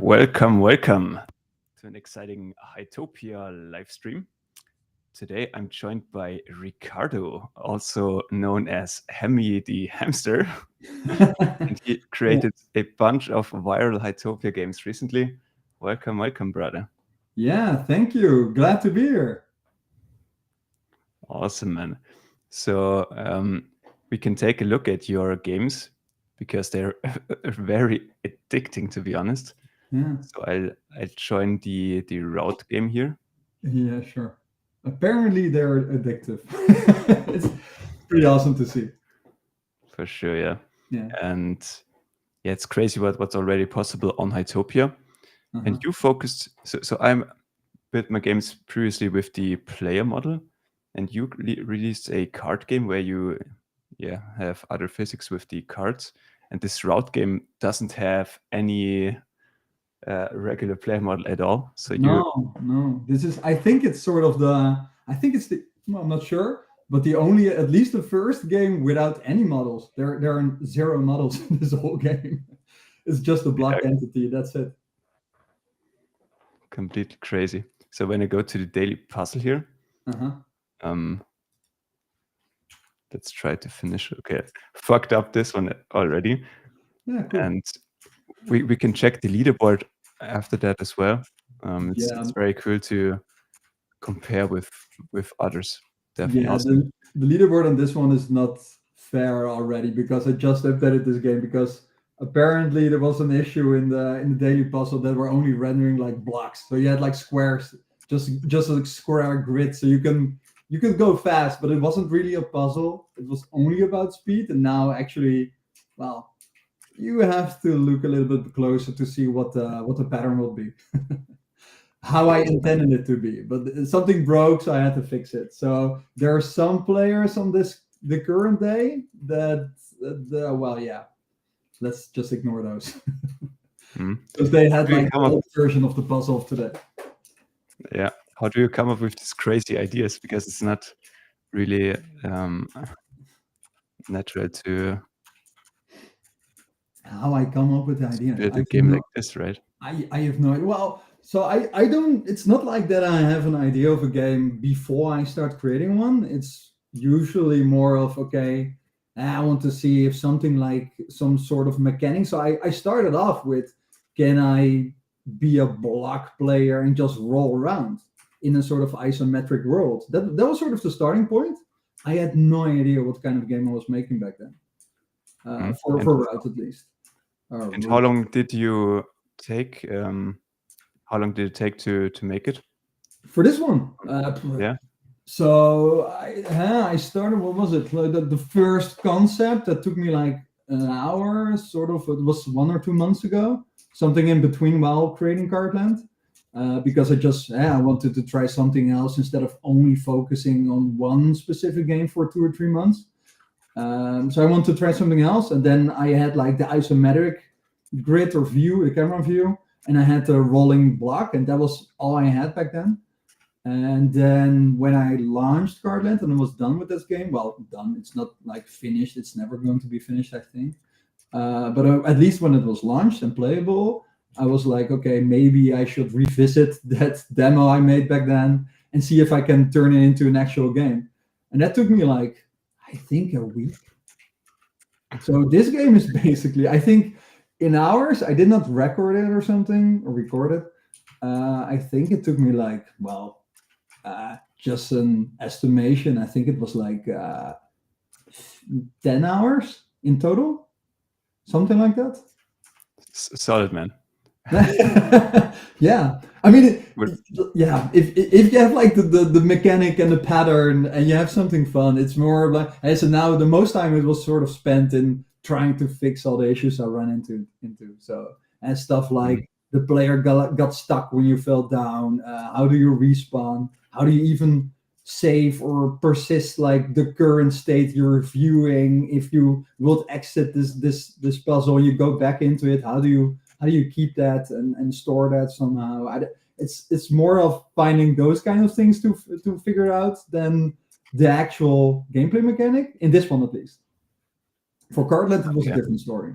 Welcome to an exciting Hytopia live stream. Today I'm joined by Ricardo, also known as Hemi the Hamster. And he created a bunch of viral Hytopia games recently. Welcome, brother. Yeah, thank you. Glad to be here. Awesome, man. So we can take a look at your games because they're very addicting, to be honest. Yeah. So I'll join the route game here. Yeah, sure. Apparently they're addictive. It's pretty awesome to see. For sure, yeah. Yeah. And yeah, it's crazy what's already possible on Hytopia. And you focused, so I'm built my games previously with the player model, and you released a card game where you have other physics with the cards. And this route game doesn't have any regular player model at all. So No. This is I think it's sort of I think it's I'm not sure, but at least the first game without any models. There are zero models in this whole game. It's just a block entity, that's it. Completely crazy. So when I go to the daily puzzle here, let's try to finish. Okay, fucked up this one already. Yeah, cool. And we can check the leaderboard after that as well. It's very cool to compare with others. Definitely awesome. The leaderboard on this one is not fair already because I just updated this game because apparently there was an issue in the daily puzzle that were only rendering like blocks. So you had like squares, just a square grid. So you can go fast, but it wasn't really a puzzle. It was only about speed. And now actually, well, you have to look a little bit closer to see what the pattern will be. How I intended it to be, but something broke, so I had to fix it. So there are some players on the current day that let's just ignore those because they had like the old version of the puzzle of today. Yeah, how do you come up with these crazy ideas? Because it's not really natural to. How I come up with the idea? Build a game like this, right? I have no idea. Well, so I don't. It's not like that. I have an idea of a game before I start creating one. It's usually more of okay. I want to see if something like some sort of mechanic. So I started off with, can I be a block player and just roll around in a sort of isometric world? That was sort of the starting point. I had no idea what kind of game I was making back then. For route at least. And how long did you take? How long did it take to make it? For this one? Yeah. So I started, what was it? Like the first concept that took me like an hour, sort of. It was 1 or 2 months ago, something in between while creating Cardland. Because I wanted to try something else instead of only focusing on one specific game for 2 or 3 months. So I wanted to try something else. And then I had like the isometric grid or view, the camera view, and I had the rolling block, and that was all I had back then. And then when I launched Cardland and I was done with this game, well, done, it's not like finished, it's never going to be finished, I think. But at least when it was launched and playable, I was like, okay, maybe I should revisit that demo I made back then and see if I can turn it into an actual game. And that took me like, I think a week. So this game is basically, I think in hours, I did not record it or something, or record it. I think it took me like, just an estimation. I think it was like 10 hours in total, something like that. Solid, man. Yeah, I mean, if you have like the mechanic and the pattern and you have something fun, it's more like, so now the most time it was sort of spent in trying to fix all the issues I run into. So, and stuff like the player got stuck when you fell down. How do you respawn? How do you even save or persist like the current state you're viewing? If you will exit this puzzle, you go back into it. How do you keep that and store that somehow? It's more of finding those kind of things to figure out than the actual gameplay mechanic, in this one at least. For Cardland, it was a different story.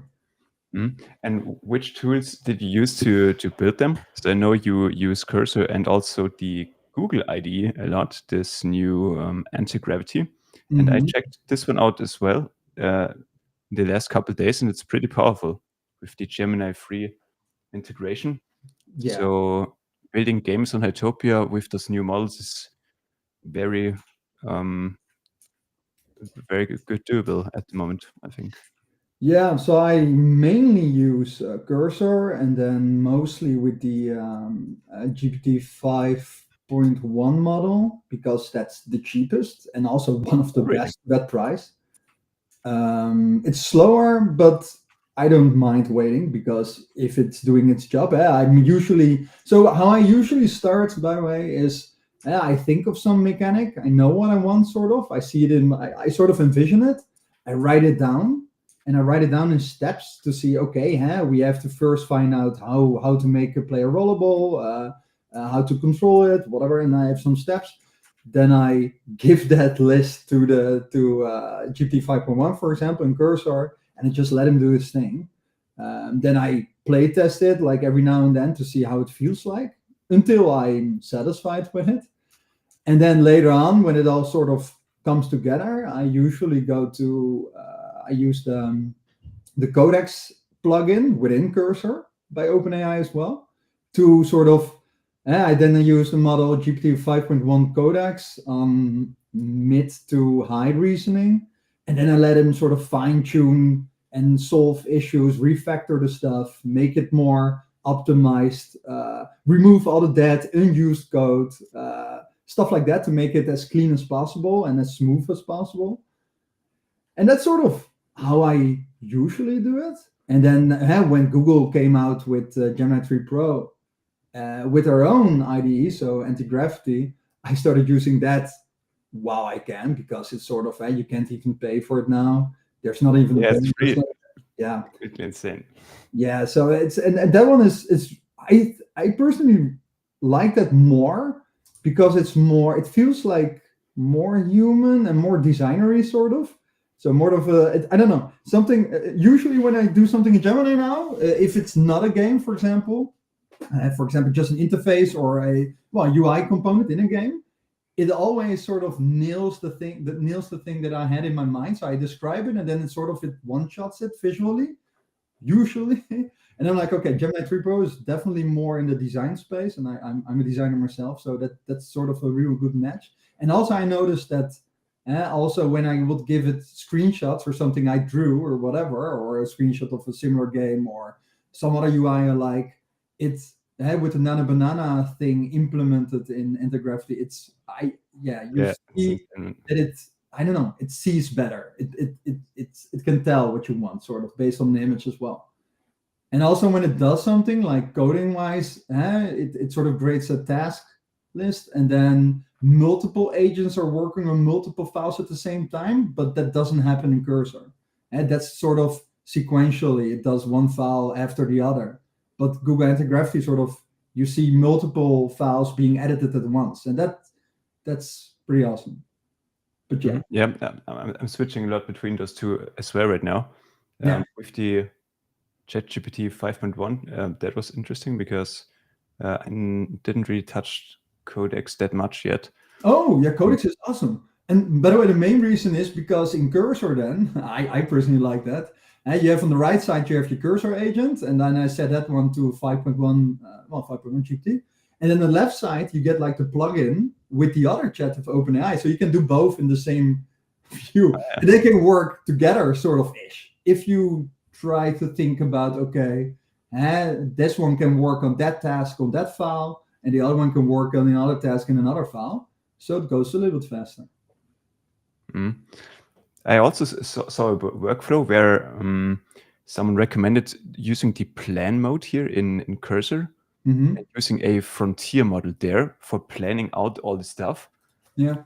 And which tools did you use to build them? So I know you use Cursor and also the Google IDE a lot, this new anti-gravity. And I checked this one out as well the last couple of days, and it's pretty powerful with the Gemini free integration. Yeah. So building games on Hytopia with those new models is very good doable at the moment, I think. Yeah, so I mainly use Cursor, and then mostly with the GPT 5.1 model because that's the cheapest and also one of the Oh, really? best at that price. It's slower, but I don't mind waiting because if it's doing its job, I'm usually so how I usually start. By the way, is I think of some mechanic, I know what I want, sort of. I see it in my, I sort of envision it. I write it down, and I write it down in steps to see. Okay, we have to first find out how to make a player rollable, how to control it, whatever, and I have some steps. Then I give that list to the to GPT 5.1, for example, in Cursor, and I just let him do his thing. Then I play test it like every now and then to see how it feels like until I'm satisfied with it. And then later on, when it all sort of comes together, I usually go to I use the Codex plugin within Cursor by OpenAI as well to sort of. I then use the model GPT 5.1 Codex on mid to high reasoning, and then I let him sort of fine tune and solve issues, refactor the stuff, make it more optimized, remove all the dead, unused code, stuff like that to make it as clean as possible and as smooth as possible. And that's sort of how I usually do it. And then when Google came out with Gemini 3 Pro with our own IDE, so anti-gravity, I started using that while I can because it's sort of you can't even pay for it now. There's not even Yeah, a it's free. yeah, It's insane. yeah. So it's and that one is I personally like that more because it's more. It feels like more human and more designery, sort of. So more of a I don't know something. Usually when I do something in Gemini now, if it's not a game, for example, just an interface or a UI component in a game, it always sort of nails the thing that I had in my mind. So I describe it, and then it one shots it visually, usually. And I'm like, okay, Gemini 3 Pro is definitely more in the design space, and I'm a designer myself, so that's sort of a real good match. And also, I noticed that also when I would give it screenshots or something I drew or whatever, or a screenshot of a similar game or some other UI I like, it's with the Nano Banana thing implemented in Intergravity, you see that it's I don't know, it sees better. It can tell what you want, sort of based on the image as well. And also when it does something like coding wise, it sort of creates a task list, and then multiple agents are working on multiple files at the same time, but that doesn't happen in Cursor. And that's sort of sequentially, it does one file after the other. But Google Anti-Gravity sort of, you see multiple files being edited at once, and that's pretty awesome. But yeah, I'm switching a lot between those two as well right now. With the ChatGPT 5.1, that was interesting because I didn't really touch Codex that much yet. Oh, yeah, Codex is awesome. And by the way, the main reason is because in Cursor, then I personally like that. And you have on the right side, you have your Cursor agent, and then I set that one to 5.1, 5.1 GPT. And then the left side, you get like the plugin with the other chat of OpenAI, so you can do both in the same view, and they can work together, sort of ish. If you try to think about, okay, this one can work on that task on that file, and the other one can work on another task in another file, so it goes a little bit faster. I also saw a workflow where someone recommended using the plan mode here in Cursor and using a frontier model there for planning out all the stuff. Yeah.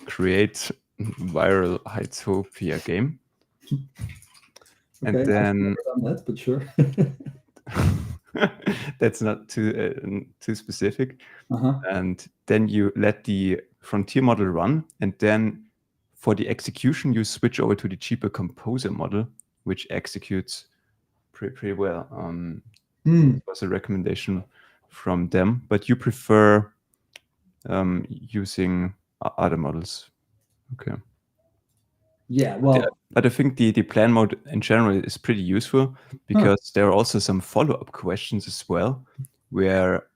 Create viral Hytopia game. Okay, and then I've never done that, but sure. that's not too specific. And then you let the frontier model run, and then for the execution you switch over to the cheaper composer model, which executes pretty well. Hmm. It was a recommendation from them, but you prefer using other models. Okay. Yeah, well, But I think the plan mode in general is pretty useful because there are also some follow-up questions as well, where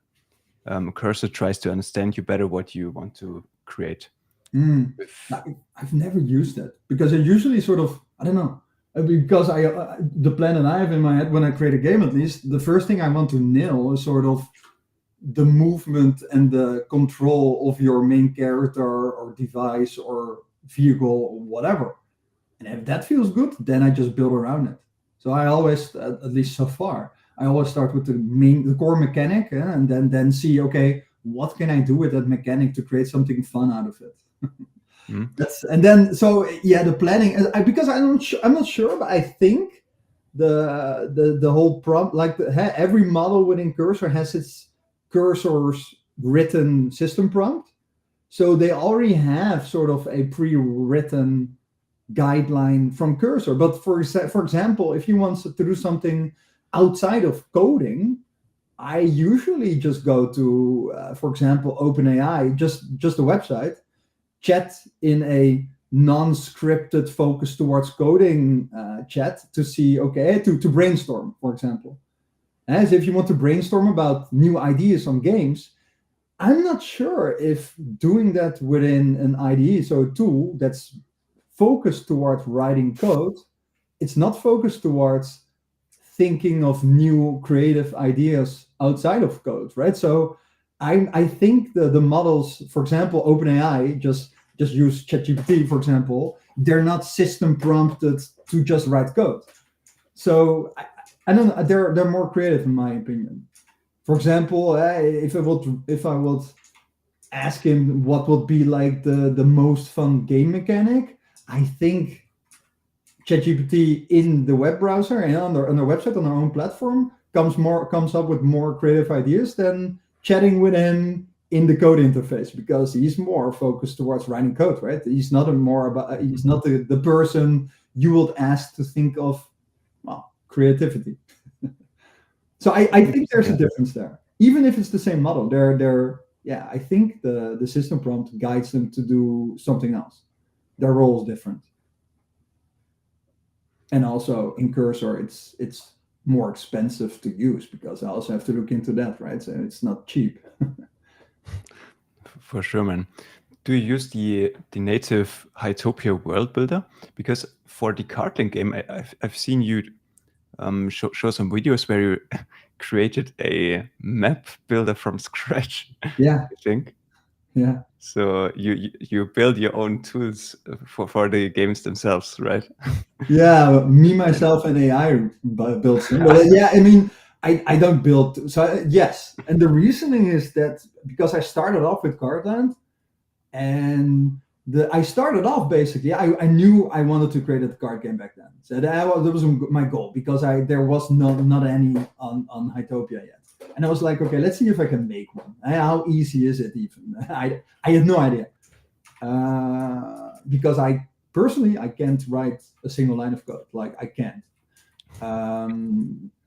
Cursor tries to understand you better what you want to create. I've never used that because I usually sort of, I don't know, because the plan that I have in my head when I create a game, at least, the first thing I want to nail is sort of the movement and the control of your main character or device or vehicle or whatever. And if that feels good, then I just build around it. So I always, at least so far, I always start with the core mechanic, and then see, okay, what can I do with that mechanic to create something fun out of it. That's, and then, so yeah, the planning, because I'm not sure, but I think the whole prompt, like every model within Cursor has its Cursor's written system prompt, so they already have sort of a pre-written guideline from Cursor. But for example, if you want to do something outside of coding, I usually just go to, for example, OpenAI, just a website, chat in a non-scripted focus towards coding chat to see, okay, to brainstorm, for example. As if you want to brainstorm about new ideas on games, I'm not sure if doing that within an IDE, so a tool that's focused towards writing code, it's not focused towards thinking of new creative ideas outside of code, right? So I think the models, for example, OpenAI, just use ChatGPT, for example, they're not system prompted to just write code. So I don't know, they're more creative in my opinion. For example, if I would ask him what would be like the most fun game mechanic, I think ChatGPT in the web browser and on their website, on their own platform, comes up with more creative ideas than chatting with him in the code interface, because he's more focused towards writing code, right? He's not he's not the person you would ask to think of, well, creativity. So I think there's a difference there, even if it's the same model. Yeah, I think the system prompt guides them to do something else. Their role is different. And also in Cursor, it's more expensive to use, because I also have to look into that, right? So it's not cheap. For sure, man. Do you use the native Hytopia world builder? Because for the card game, I've seen you show some videos where you created a map builder from scratch. Yeah. I think. Yeah. So you build your own tools for the games themselves, right? Yeah, me, myself, and AI built some. But yeah, I mean, I don't build. So yes, and the reasoning is that because I started off with Cardland, and I started off basically. I knew I wanted to create a card game back then. So that was my goal, because there was not any on Hytopia yet. And I was like, okay, let's see if I can make one. How easy is it even? I had no idea, because personally I can't write a single line of code. Like I can't.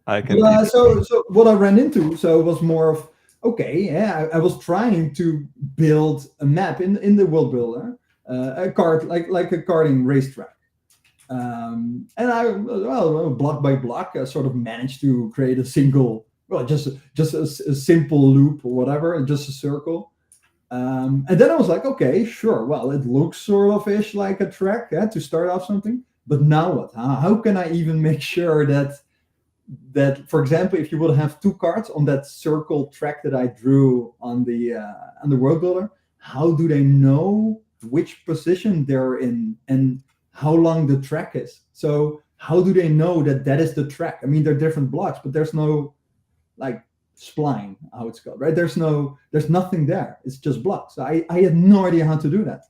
I can. So what I ran into was more of, okay, yeah, I was trying to build a map in the world builder, a card like a karting racetrack. And I, block by block, sort of managed to create a single, just a simple loop or whatever, just a circle. And then I was like, okay, sure. Well, it looks sort of ish like a track, to start off something. But now what? How can I even make sure that, for example, if you would have two cards on that circle track that I drew on the world builder, how do they know which position they're in and how long the track is? So how do they know that is the track? I mean, they're different blocks, but there's no like spline, how it's called, right? There's nothing there. It's just blocks. So I had no idea how to do that.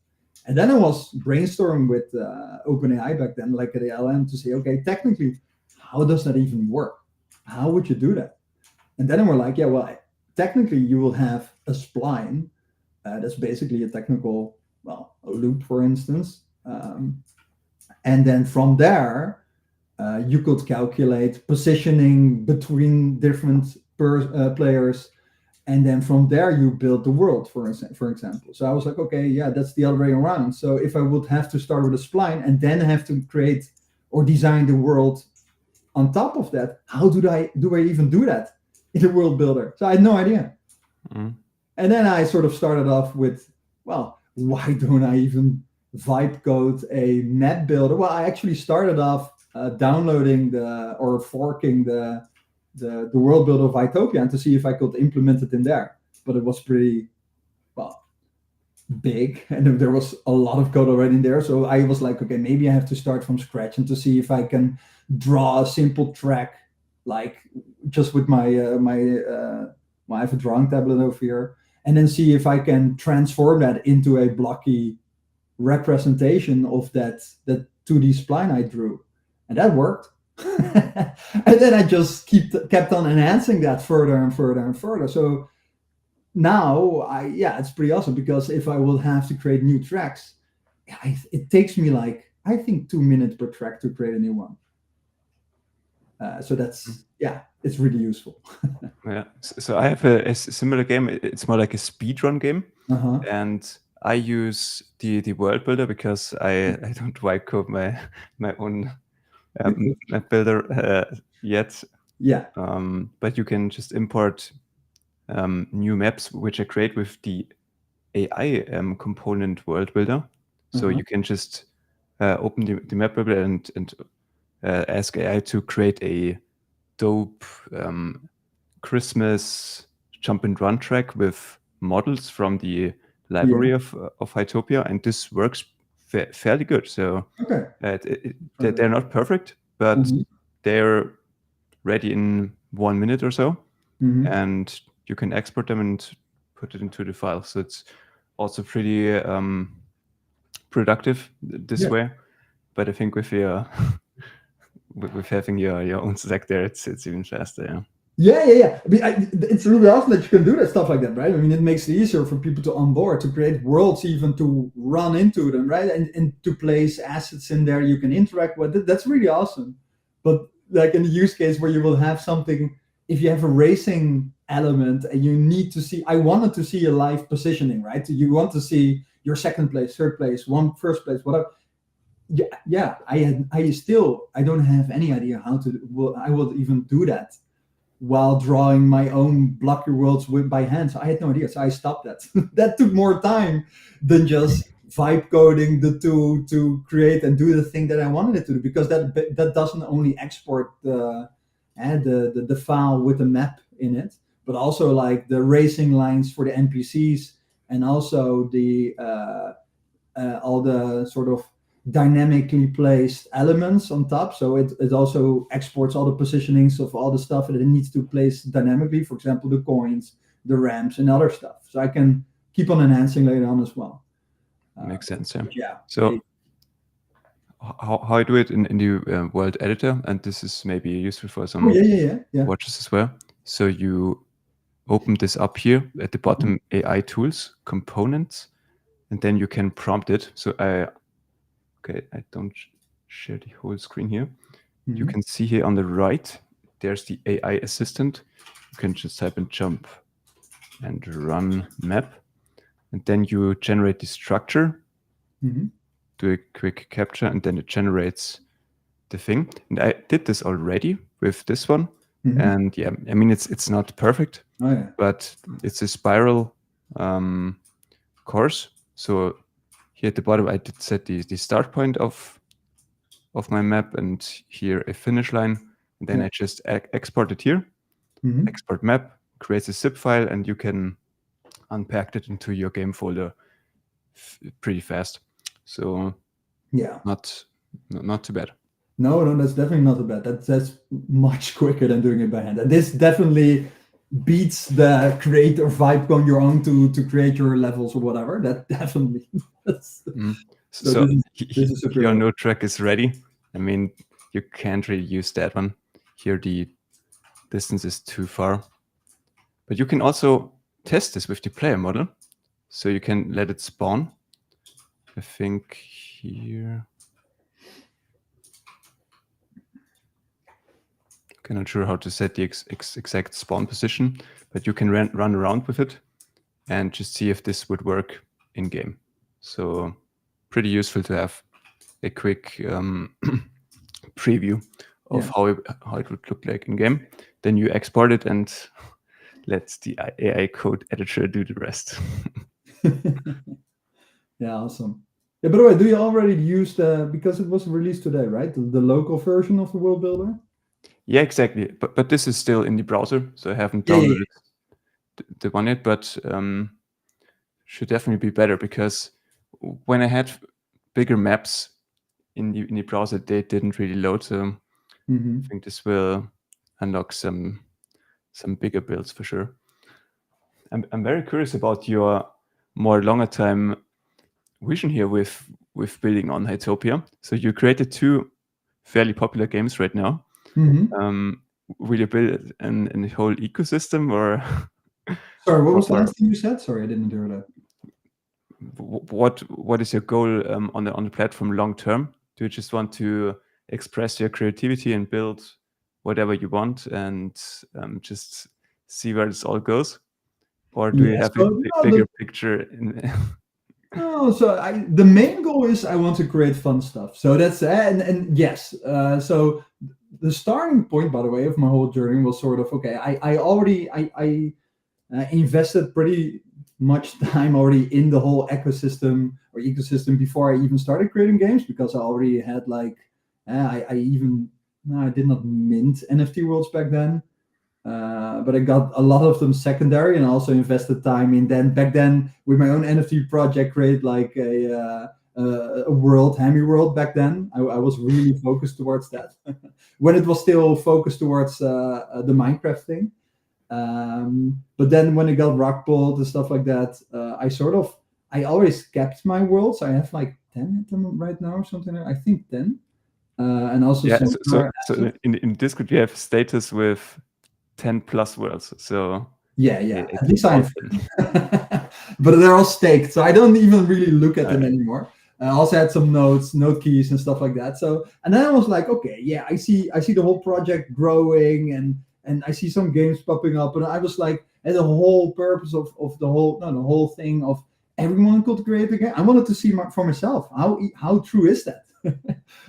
And then I was brainstorming with OpenAI back then, like at the LM, to say, okay, technically, how does that even work? How would you do that? And then we're like, yeah, well, technically you will have a spline. That's basically a technical, a loop, for instance. And then from there, you could calculate positioning between different players, and then from there you build the world, for example. So I was like, okay, yeah, that's the other way around. So if I would have to start with a spline and then have to create or design the world on top of that, how do I even do that in the world builder? So I had no idea. Mm. And then I sort of started off with, well, why don't I even vibe code a map builder? Well, I actually started off downloading or forking the world builder of Hytopia and to see if I could implement it in there. But it was pretty, well, big, and there was a lot of code already in there. So I was like, okay, maybe I have to start from scratch and to see if I can draw a simple track, like just with my I have a drawing tablet over here, and then see if I can transform that into a blocky representation of that 2D spline I drew, and that worked. And then I just kept on enhancing that further and further and further. So now it's pretty awesome, because if I will have to create new tracks, it takes me like, I think 2 minutes per track to create a new one. So that's it's really useful. Yeah. So I have a similar game. It's more like a speedrun game, and I use the world builder because I don't vibe code my own map builder yet. Yeah. But you can just import new maps, which I create with the AI component world builder. So you can just open the map builder and ask AI to create a dope Christmas jump and run track with models from the library of Hytopia, and this works fairly good. So they're not perfect, but they're ready in 1 minute or so, and you can export them and put it into the file. So it's also pretty productive this way. But I think with your with having your own stack there, it's even faster. Yeah. I mean, it's really awesome that you can do that stuff like that, right? I mean, it makes it easier for people to onboard, to create worlds, even to run into them, right? And to place assets in there you can interact with. That's really awesome. But like in the use case where you will have something, if you have a racing element and you need to see, I wanted to see a live positioning, right? You want to see your second place, third place, first place, whatever. Yeah. I don't have any idea how to. I will even do that while drawing my own blocky worlds by hand. So I had no idea. So I stopped that. That took more time than just vibe coding the two to create and do the thing that I wanted it to do, because that doesn't only export the file with the map in it, but also like the racing lines for the NPCs, and also the all the sort of dynamically placed elements on top. So it also exports all the positionings of all the stuff that it needs to place dynamically, for example, the coins, the ramps, and other stuff. So I can keep on enhancing later on as well. Makes sense, yeah. Yeah. So how I do it in the world editor, and this is maybe useful for some watchers as well. So you open this up here at the bottom, AI tools, components, and then you can prompt it. So I don't share the whole screen here. You can see here on the right, there's the AI assistant. You can just type in jump and run map. And then you generate the structure, do a quick capture, and then it generates the thing. And I did this already with this one. And yeah, I mean, it's not perfect, but it's a spiral course. So here at the bottom, I did set the start point of my map, and here a finish line. And then I just export it here, export map, creates a zip file, and you can unpack it into your game folder pretty fast. So not too bad. No, that's definitely not too bad. That's much quicker than doing it by hand. And this definitely beats the create or vibe on your own to create your levels or whatever. That definitely. So this is your node track is ready. I mean, you can't really use that one. Here the distance is too far. But you can also test this with the player model. So you can let it spawn. I think here. I'm not sure how to set the exact spawn position, but you can run around with it and just see if this would work in game. So pretty useful to have a quick preview of Yeah. how it would look like in game. Then you export it and let the AI code editor do the rest. Yeah, awesome. Yeah, by the way, do you already use because it was released today, right? The local version of the world builder? Yeah, exactly. But this is still in the browser, so I haven't Yeah, yeah, downloaded the one yet, but should definitely be better, because when I had bigger maps in the browser, they didn't really load. So I think this will unlock some bigger builds for sure. I'm very curious about your more longer time vision here with building on Hytopia. So you created 2 fairly popular games right now. Will you build an whole ecosystem, or Sorry, what was the or last thing you said? Sorry, I didn't hear that. what is your goal on the platform long term? Do you just want to express your creativity and build whatever you want and just see where this all goes, or do you Yeah, have a so no, bigger picture? no, so the main goal is I want to create fun stuff. So that's and yes, so the starting point, by the way, of my whole journey was sort of okay. I already invested pretty much time already in the whole ecosystem before I even started creating games, because I already had like I even no, I did not mint NFT worlds back then. But I got a lot of them secondary, and also invested time in then back then with my own NFT project, create like a world, Hammy World back then. I was really focused towards that when it was still focused towards the Minecraft thing. But then when it got rock pulled and stuff like that, I always kept my worlds. I have like 10 of them right now or something. I think 10. And also Yeah, some so in Discord you have status with 10 plus worlds. So yeah, I at keep least I all have of them. 10. But they're all staked, so I don't even really look at them Alright. anymore. I also had some note keys and stuff like that. So, and then I was like, okay, yeah, I see the whole project growing, and I see some games popping up, and I was like, and the whole purpose of the whole no, the whole thing of everyone could create a game. I wanted to see for myself how true is that.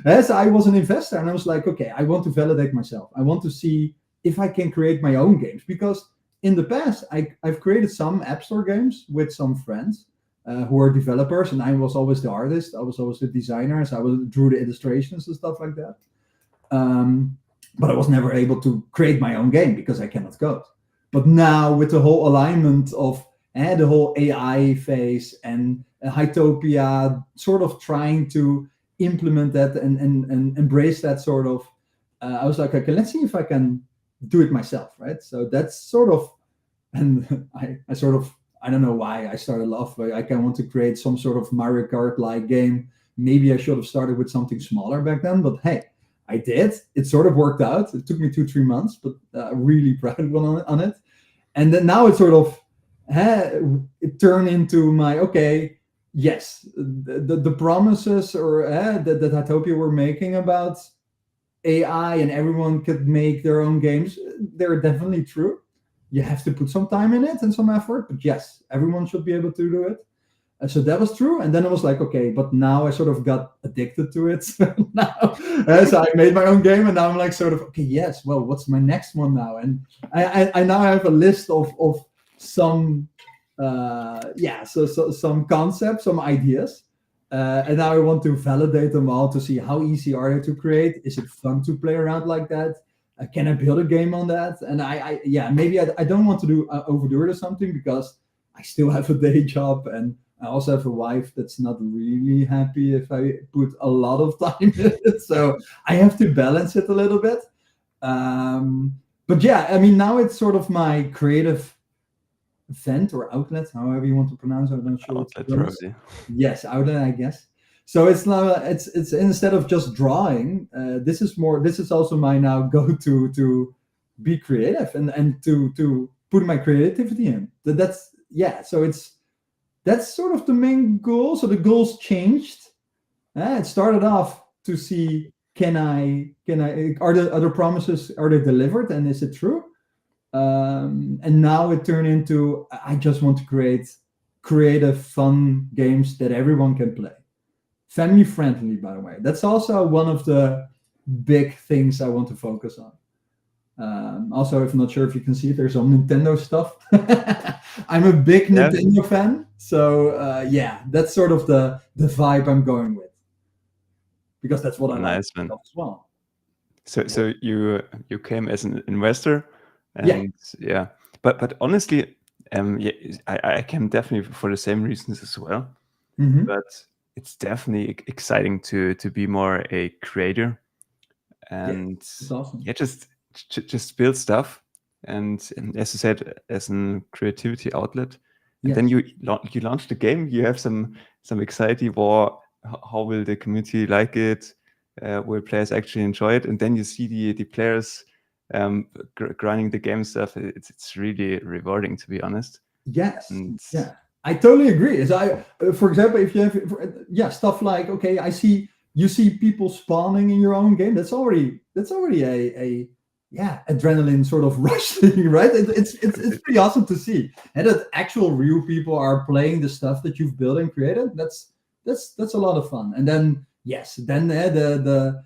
As I was an investor, and I was like, okay, I want to validate myself. I want to see if I can create my own games, because in the past I've created some app store games with some friends who are developers, and I was always the artist. I was always the designer, so drew the illustrations and stuff like that. But I was never able to create my own game because I cannot code. But now with the whole alignment of the whole AI phase and Hytopia, sort of trying to implement that and embrace that sort of, I was like, okay, let's see if I can do it myself, right? So that's sort of, and I sort of, I don't know why I started off, but I kind of want to create some sort of Mario Kart like game. Maybe I should have started with something smaller back then, but hey, I did. It sort of worked out. It took me 2-3 months, but really proud on it. And then now it sort of it turned into my okay. Yes, the promises or that Hytopia were making about AI and everyone could make their own games, they're definitely true. You have to put some time in it and some effort, but yes, everyone should be able to do it. So that was true. And then I was like, okay, but now I sort of got addicted to it. Now, so I made my own game, and now I'm like, sort of, okay, yes, well, what's my next one now? And I now have a list of some, so some concepts, some ideas. And now I want to validate them all to see how easy are they to create. Is it fun to play around like that? Can I build a game on that? And maybe I don't want to do overdo it or something, because I still have a day job, and I also have a wife that's not really happy if I put a lot of time in it. So I have to balance it a little bit. But yeah, I mean, now it's sort of my creative vent or outlet, however you want to pronounce it. I'm not sure. Outlet, probably. Yes, outlet, I guess. So it's now it's instead of just drawing, this is also my now go to be creative and to put my creativity in. That's yeah. So that's sort of the main goal. So the goals changed. It started off to see are the other promises, are they delivered, and is it true? And now it turned into, I just want to create creative, fun games that everyone can play. Family friendly, by the way. That's also one of the big things I want to focus on. Also, if I'm not sure if you can see it, there's some Nintendo stuff. I'm a big Yeah, Nintendo fan, so yeah, that's sort of the vibe I'm going with, because that's what I like nice man. as well. So you came as an investor, Yeah. and yeah, but honestly, yeah, I came definitely for the same reasons as well. Hmm. But it's definitely exciting to be more a creator Yeah, and it's awesome. yeah, just build stuff. And as you said, as a creativity outlet, and then Yes. you launch the game. You have some anxiety. War, how will the community like it? Will players actually enjoy it? And then you see the players grinding the game stuff. It's really rewarding, to be honest. Yes. And Yeah. I totally agree. As for example, if you have, yeah, stuff like, okay, you see people spawning in your own game. That's already a yeah, adrenaline sort of rush thing, right? It's pretty awesome to see, and that actual real people are playing the stuff that you've built and created. That's a lot of fun. And then yes, then the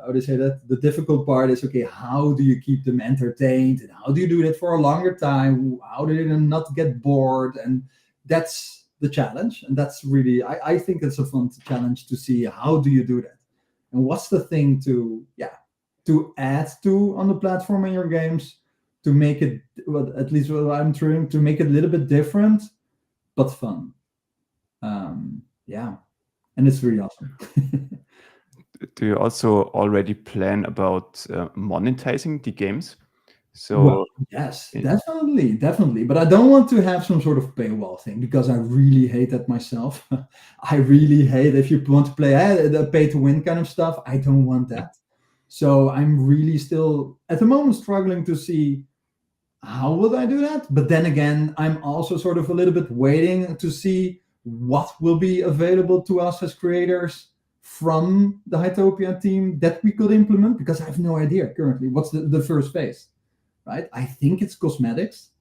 how do you say that, the difficult part is, okay, how do you keep them entertained, and how do you do that for a longer time, how do they not get bored? And that's the challenge, and that's really, I think it's a fun challenge to see how do you do that, and what's the thing to, yeah, to add to on the platform in your games, to make it, well, at least what I'm trying to make it a little bit different but fun. Yeah, and it's really awesome. do you also already plan about monetizing the games? Well, So yes, eh, definitely, definitely. But I don't want to have some sort of paywall thing, because I really hate that myself. I really hate if you want to play the pay to win kind of stuff. I don't want that. So I'm really still at the moment struggling to see how would I do that. But then again, I'm also sort of a little bit waiting to see what will be available to us as creators from the Hytopia team that we could implement, because I have no idea currently what's the first phase, right? I think it's cosmetics,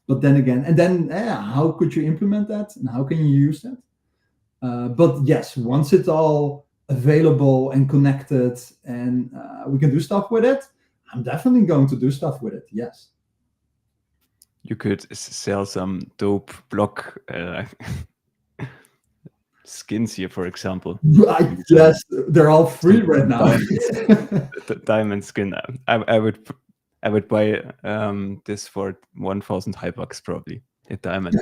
but then again, and then how could you implement that, and how can you use that? But yes, once it's all available and connected, and we can do stuff with it, I'm definitely going to do stuff with it. Yes. you could sell some dope block skins here, for example. Maybe some Yes, they're all free right now. diamonds, diamond skin. I would buy this for 1,000 Hybucks probably. A diamond.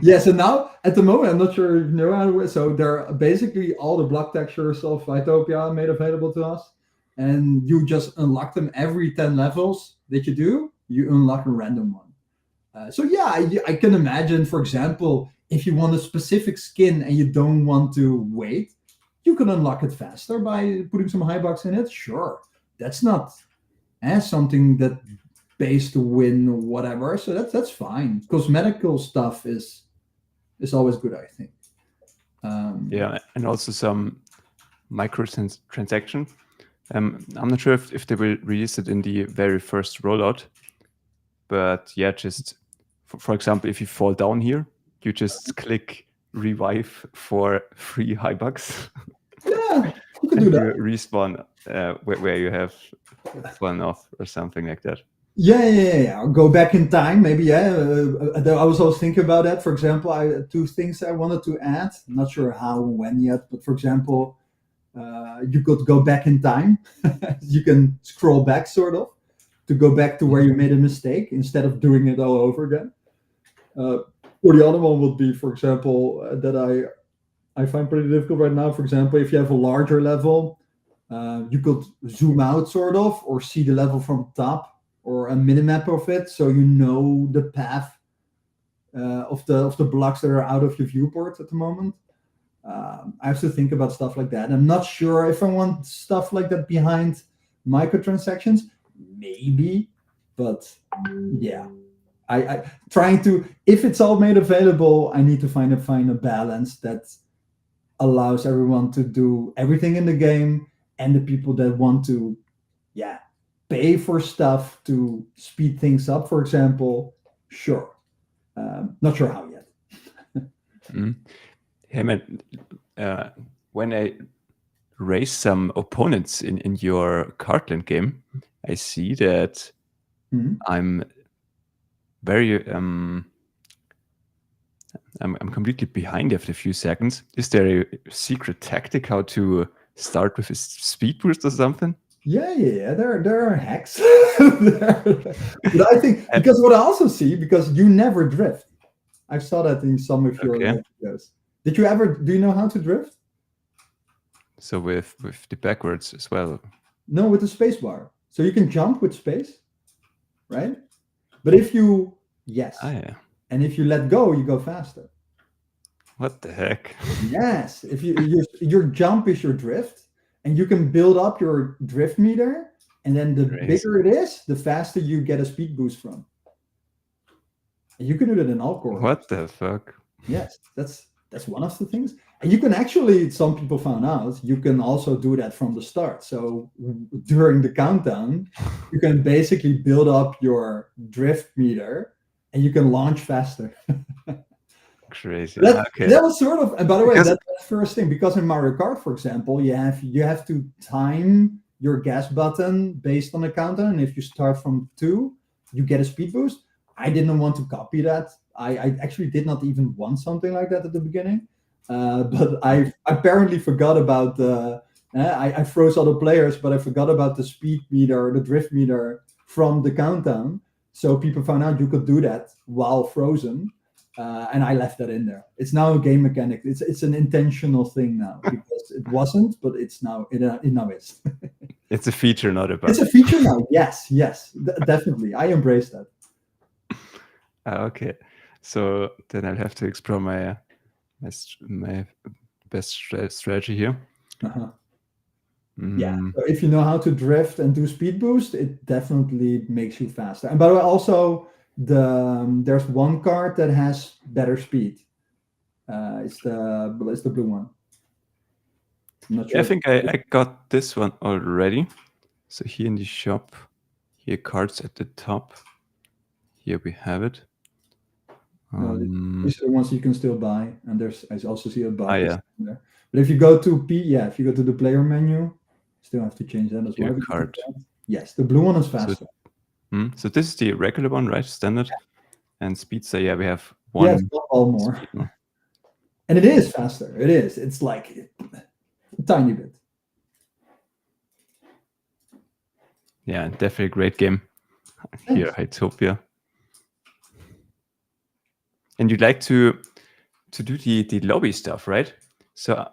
Yeah, so now at the moment, I'm not sure if you know how to. So they're basically all the block textures of Hytopia made available to us, and you just unlock them every 10 levels that you do. You unlock a random one. So yeah, I can imagine, for example, if you want a specific skin and you don't want to wait, you can unlock it faster by putting some high bucks in it. Sure, that's not something that pays to win or whatever. So that's fine. Cosmetical stuff is always good, I think. Yeah, and also some microtransaction. I'm not sure if they will release it in the very first rollout, but yeah, just for example, if you fall down here, you just click revive for 3 Hybucks. Yeah, you can do And that. you respawn where you have fallen off or something like that. Yeah. Or go back in time, maybe. Yeah, I was always thinking about that. For example, two things I wanted to add. I'm not sure how and when yet, but for example, you could go back in time. You can scroll back, sort of, to go back to where you made a mistake instead of doing it all over again. Uh, or the other one would be, for example, that I find pretty difficult right now. For example, if you have a larger level, you could zoom out, sort of, or see the level from top, or a minimap of it, so you know the path of the blocks that are out of your viewport at the moment. I have to think about stuff like that. I'm not sure if I want stuff like that behind microtransactions. Maybe, but yeah, I trying to, if it's all made available, I need to find a balance that allows everyone to do everything in the game, and the people that want to, yeah, pay for stuff to speed things up, for example, sure. Not sure how yet. Mm. Hey man, when I raise some opponents in your Cardland game, I see that I'm very I'm completely behind after a few seconds. Is there a secret tactic how to start with a speed boost or something? Yeah. There are hacks. But I think because what I also see, because you never drift. I saw that in some of your videos. Did you ever? Do you know how to drift? So with the backwards as well. No, with the space bar. So you can jump with space, right? But if you and if you let go, you go faster. What the heck? Yes. If your jump is your drift, and you can build up your drift meter, and then the bigger it is, the faster you get a speed boost from. And you can do that in all cores. What the fuck? Yes, that's one of the things. And you can actually, some people found out, you can also do that from the start. So during the countdown, you can basically build up your drift meter, and you can launch faster. Crazy. That was sort of, and by the way, that's the first thing, because in Mario Kart, for example, you have to time your gas button based on the countdown, and if you start from 2, you get a speed boost. I didn't want to copy that. I actually did not even want something like that at the beginning, but I apparently forgot about the. I froze all the players, but I forgot about the speed meter, the drift meter from the countdown. So people found out you could do that while frozen. And I left that in there. It's now a game mechanic. It's an intentional thing now, because it wasn't, but it's now it now is. It's a feature, not a bug. It's a feature now. Yes, definitely. I embrace that. Okay, so then I'll have to explore my best strategy here. Yeah. So if you know how to drift and do speed boost, it definitely makes you faster. And by the way, also there's one card that has better speed. It's the blue one. I'm not sure. I think I got this one already. So here in the shop, here cards at the top. Here we have it. These are the ones you can still buy, and I also see a buy yeah. there. But if you go to if you go to the player menu, still have to change that as well. Card. Yes, the blue one is faster. So this is the regular one, right? Standard. And speed, so yeah, we have one. Yes, all more. And it is faster. It is. It's like a tiny bit. Yeah, definitely a great game. Here, Hytopia. And you'd like to do the lobby stuff, right? So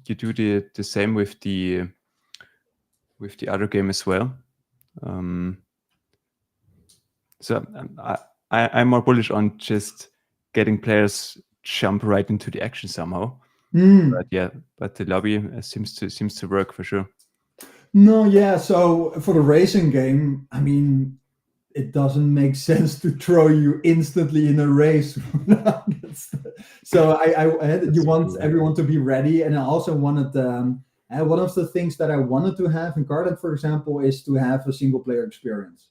you do the same with the other game as well. So I'm more bullish on just getting players jump right into the action somehow. But the lobby seems to work for sure. No, yeah. So for the racing game, I mean, it doesn't make sense to throw you instantly in a race. So you want everyone to be ready, and I also wanted one of the things that I wanted to have in Carded, for example, is to have a single player experience,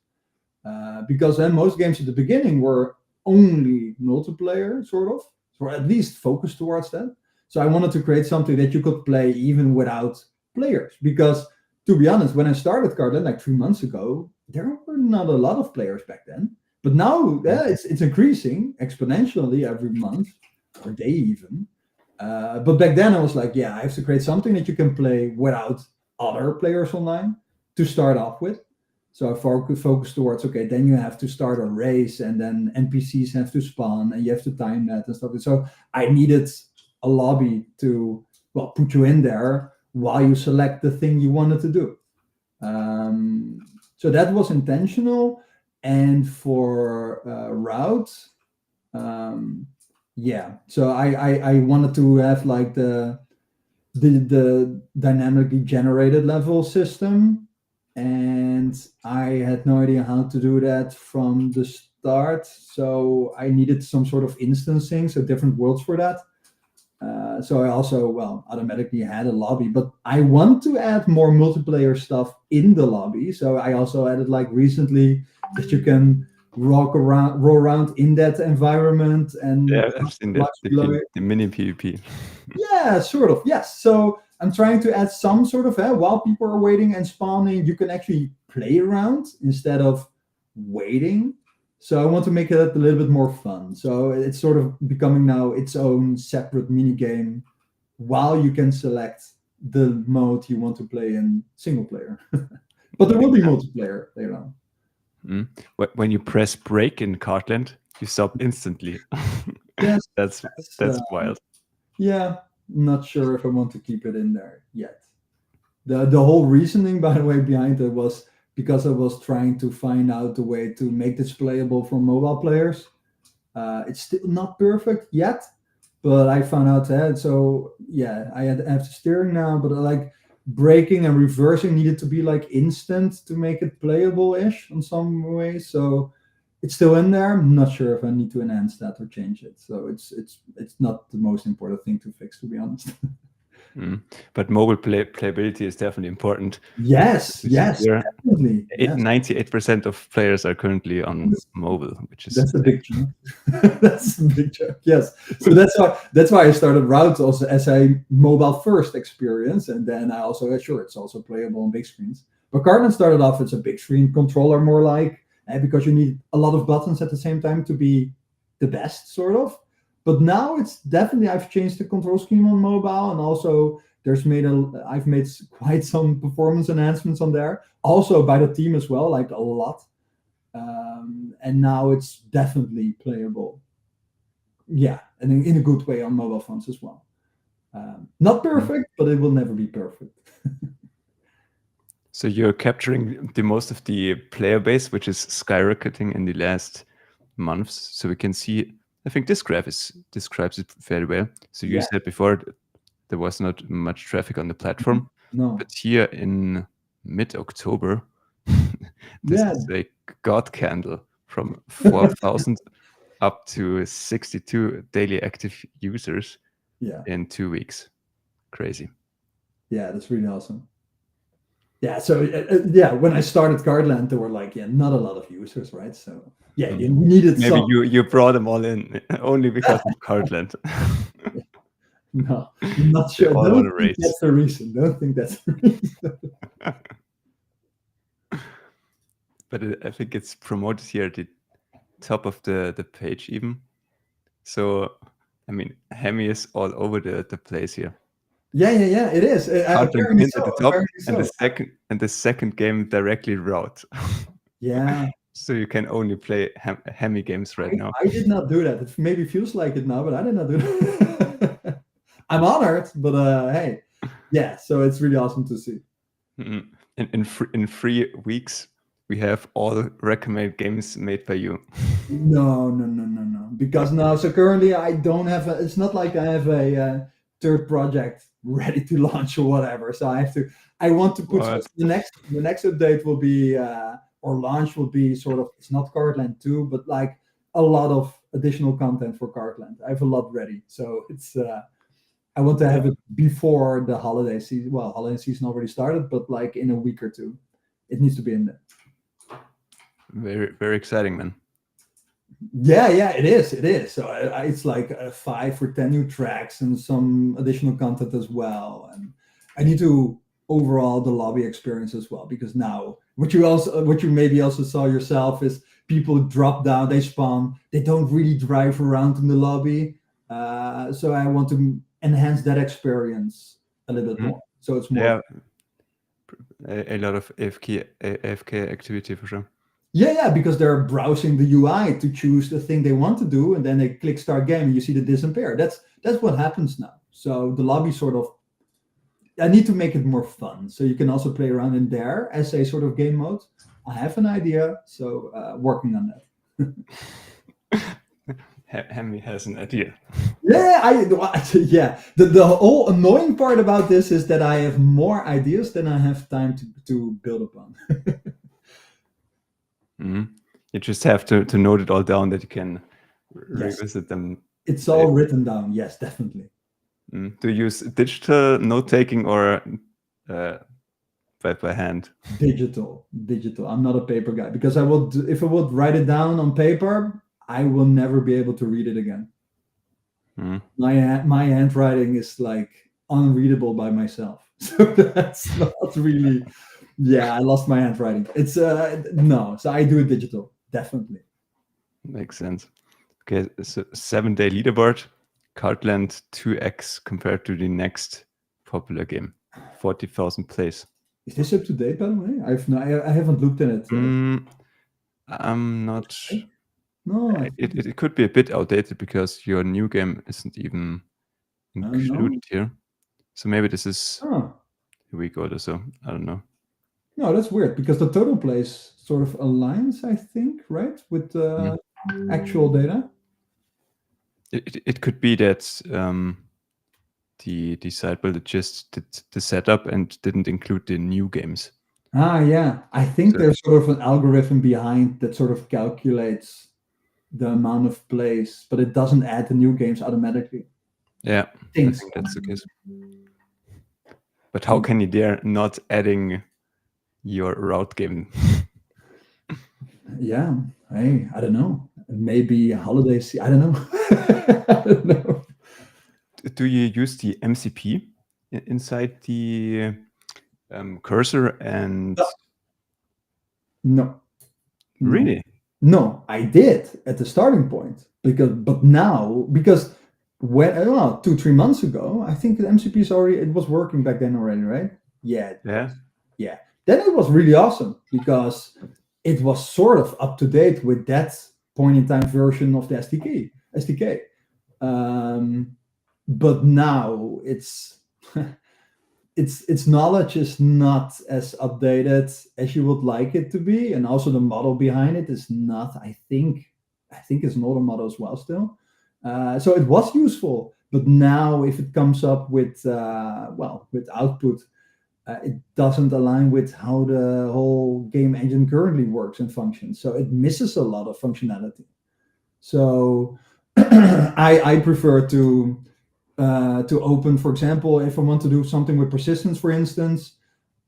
because most games at the beginning were only multiplayer, sort of, or at least focused towards that. So I wanted to create something that you could play even without players, because to be honest, when I started Cardland like 3 months ago, there were not a lot of players back then. But now it's increasing exponentially every month or day even. But back then I was like, I have to create something that you can play without other players online to start off with. So I focus towards, then you have to start a race, and then NPCs have to spawn, and you have to time that and stuff. So I needed a lobby to put you in there while you select the thing you wanted to do. So that was intentional. And for routes, so I wanted to have like the dynamically generated level system, and I had no idea how to do that from the start. So I needed some sort of instancing, so different worlds for that. So I also, well, automatically had a lobby, but I want to add more multiplayer stuff in the lobby. So I also added like recently that you can roll around in that environment and Yeah, I've seen that watch below it. the mini PvP. Yeah, sort of. Yes. So I'm trying to add some sort of while people are waiting and spawning, you can actually play around instead of waiting. So I want to make it a little bit more fun. So it's sort of becoming now its own separate mini game while you can select the mode you want to play in single player. But there will be multiplayer later on. Mm. When you press break in Cartland, you stop instantly. Yes, that's wild. yeah. Not sure if I want to keep it in there yet. The whole reasoning, by the way, behind it was because I was trying to find out a way to make this playable for mobile players. It's still not perfect yet, but I found out that. So yeah, I have the steering now, but like braking and reversing needed to be like instant to make it playable-ish in some way. So it's still in there. I'm not sure if I need to enhance that or change it. So it's not the most important thing to fix, to be honest. But mobile playability is definitely important. Yes, definitely. Yes. 98% of players are currently on mobile, which is That's a big chunk. That's a big chunk. Yes. So that's why I started Route also as a mobile first experience, and then I also sure it's also playable on big screens. But Cardland started off as a big screen controller, more like, because you need a lot of buttons at the same time to be the best, sort of. But now it's definitely I've changed the control scheme on mobile, and also I've made quite some performance enhancements on there, also by the team as well, like a lot. And now it's definitely playable. Yeah, and in a good way on mobile phones as well. Not perfect, but it will never be perfect. So you're capturing the most of the player base, which is skyrocketing in the last months. So we can see, I think this graph describes it very well. So you said before there was not much traffic on the platform. No. But here in mid-October, this is a god candle from 4,000 up to 62 daily active users in 2 weeks. Crazy. Yeah, that's really awesome. Yeah, so when I started Cardland, there were like not a lot of users, right? So you needed maybe some. you brought them all in only because of Cardland. No, I'm not sure. Don't think that's the reason. Don't think that's the reason. But I think it's promoted here at the top of the page even. So I mean, Hemi is all over the place here. Yeah, it is. Apparently so, at the top, and the second game directly Route. Yeah. So you can only play Hemi games right now. I did not do that. It maybe feels like it now, but I did not do that. I'm honored, but hey, yeah. So it's really awesome to see. In 3 weeks, we have all recommended games made by you. No. Because now, so currently I don't have. It's not like I have a third project ready to launch or whatever. So I want to put the next update will be or launch will be sort of, it's not Cardland 2, but like a lot of additional content for Cardland. I have a lot ready, so it's I want to have it before the holiday season. Well, holiday season already started, but like in a week or two, it needs to be in there. Very, very exciting, man. Yeah, it is. So it's like 5 or 10 new tracks and some additional content as well. And I need to overall the lobby experience as well, because now what you maybe also saw yourself is people drop down, they spawn, they don't really drive around in the lobby. So I want to enhance that experience a little bit more. So it's more a lot of AFK activity for sure. Yeah, because they're browsing the UI to choose the thing they want to do, and then they click start game, and you see the disappear. That's what happens now. So the lobby sort of, I need to make it more fun, so you can also play around in there as a sort of game mode. I have an idea, so working on that. Hemi has an idea. Yeah, The whole annoying part about this is that I have more ideas than I have time to build upon. You just have to note it all down that you can revisit them. It's all written down. Yes, definitely. Do you use digital note taking or by hand? Digital. I'm not a paper guy because if I would write it down on paper, I will never be able to read it again. My handwriting is like unreadable by myself, so that's not really. Yeah, I lost my handwriting. It's no, so I do it digital, definitely. Makes sense. Okay, so 7-day leaderboard, Cardland 2x compared to the next popular game, 40,000 plays. Is this up to date, by the way? I haven't looked at it. I'm not. No, It could be a bit outdated because your new game isn't even included here. So maybe this is a week old or so. I don't know. No, that's weird because the total plays sort of aligns, I think, right, with actual data. It could be that the site builder just did the setup and didn't include the new games. Yeah. I think there's sort of an algorithm behind that sort of calculates the amount of plays, but it doesn't add the new games automatically. Yeah, I think that's the case. But how can you dare not adding your route game? Yeah, hey, I don't know. Maybe holidays. I don't know. I don't know. Do you use the MCP inside the cursor and? No. Really? No, I did at the starting point but now when 2-3 months ago, I think the MCP is already it was working back then already, right? Yeah. Yeah. Then it was really awesome because it was sort of up to date with that point in time version of the SDK. But now its knowledge is not as updated as you would like it to be, and also the model behind it is not. I think it's an older model as well still. So it was useful, but now if it comes up with with output, it doesn't align with how the whole game engine currently works and functions. So it misses a lot of functionality. So I prefer to open, for example, if I want to do something with persistence, for instance,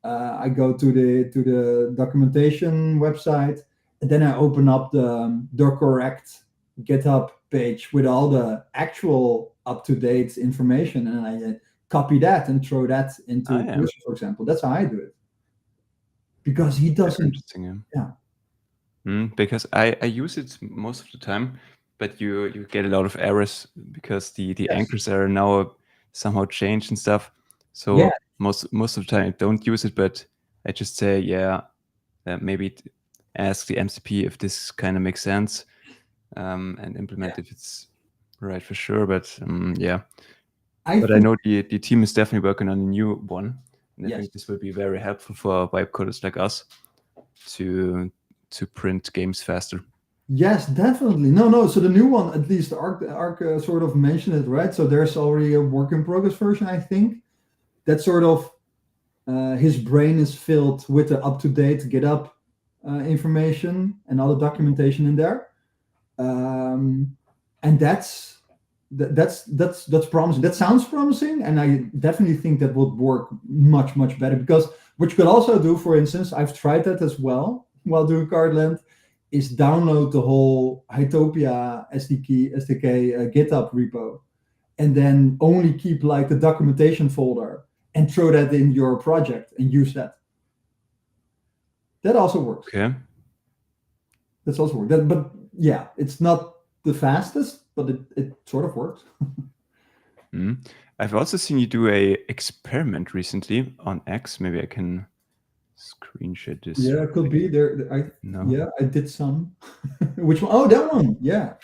I go to the documentation website, and then I open up the correct GitHub page with all the actual up-to-date information, and I copy that and throw that into Cursor, for example. That's how I do it. Because he doesn't. Interesting, yeah. Because I use it most of the time, but you get a lot of errors because the anchors are now somehow changed and stuff. So most of the time I don't use it, but I just say, maybe ask the MCP if this kind of makes sense, and implement if it's right for sure. But I know the team is definitely working on a new one, and I think this will be very helpful for vibe coders like us to print games faster. Yes, definitely. No. So the new one, at least Arc sort of mentioned it, right? So there's already a work in progress version, I think. That sort of his brain is filled with the up-to-date GitHub information and all the documentation in there, and that's promising. That sounds promising, and I definitely think that would work much better. Because what you could also do, for instance, I've tried that as well while doing Cardland, is download the whole Hytopia SDK GitHub repo, and then only keep like the documentation folder and throw that in your project and use that. That also works. Okay. That's also works. But yeah, it's not the fastest, but it sort of works. I've also seen you do a experiment recently on X. Maybe I can screenshot this. Yeah, it could be there. I did some. Which one? Oh, that one. Yeah.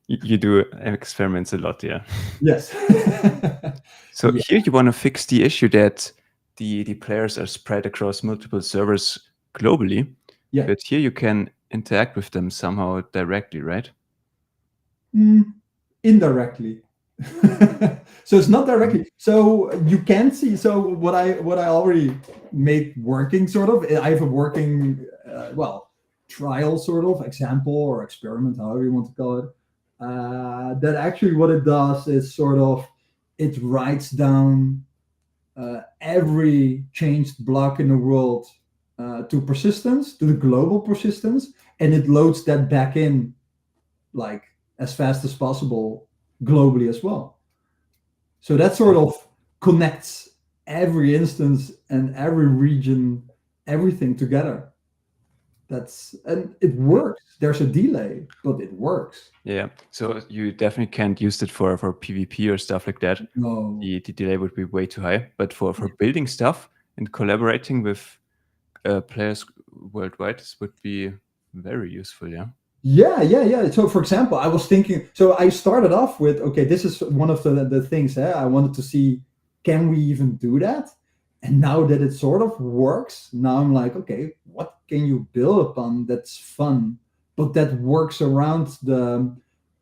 You do experiments a lot, yeah. Yes. So here you want to fix the issue that the players are spread across multiple servers globally. Yeah. But here you can interact with them somehow directly, right? Indirectly. So it's not directly. So you can see. So what I already made working sort of. I have a working trial sort of example or experiment, however you want to call it. That actually what it does is sort of it writes down every changed block in the world to persistence, to the global persistence, and it loads that back in like as fast as possible globally as well. So that sort of connects every instance and every region, everything together. And it works. There's a delay, but it works. Yeah. So you definitely can't use it for PvP or stuff like that. No. The delay would be way too high. But for building stuff and collaborating with players worldwide, this would be very useful. Yeah. Yeah. So, for example, I was thinking. So I started off with, okay, this is one of the things. I wanted to see, can we even do that? And now that it sort of works, now I'm like, okay, what can you build upon that's fun, but that works around the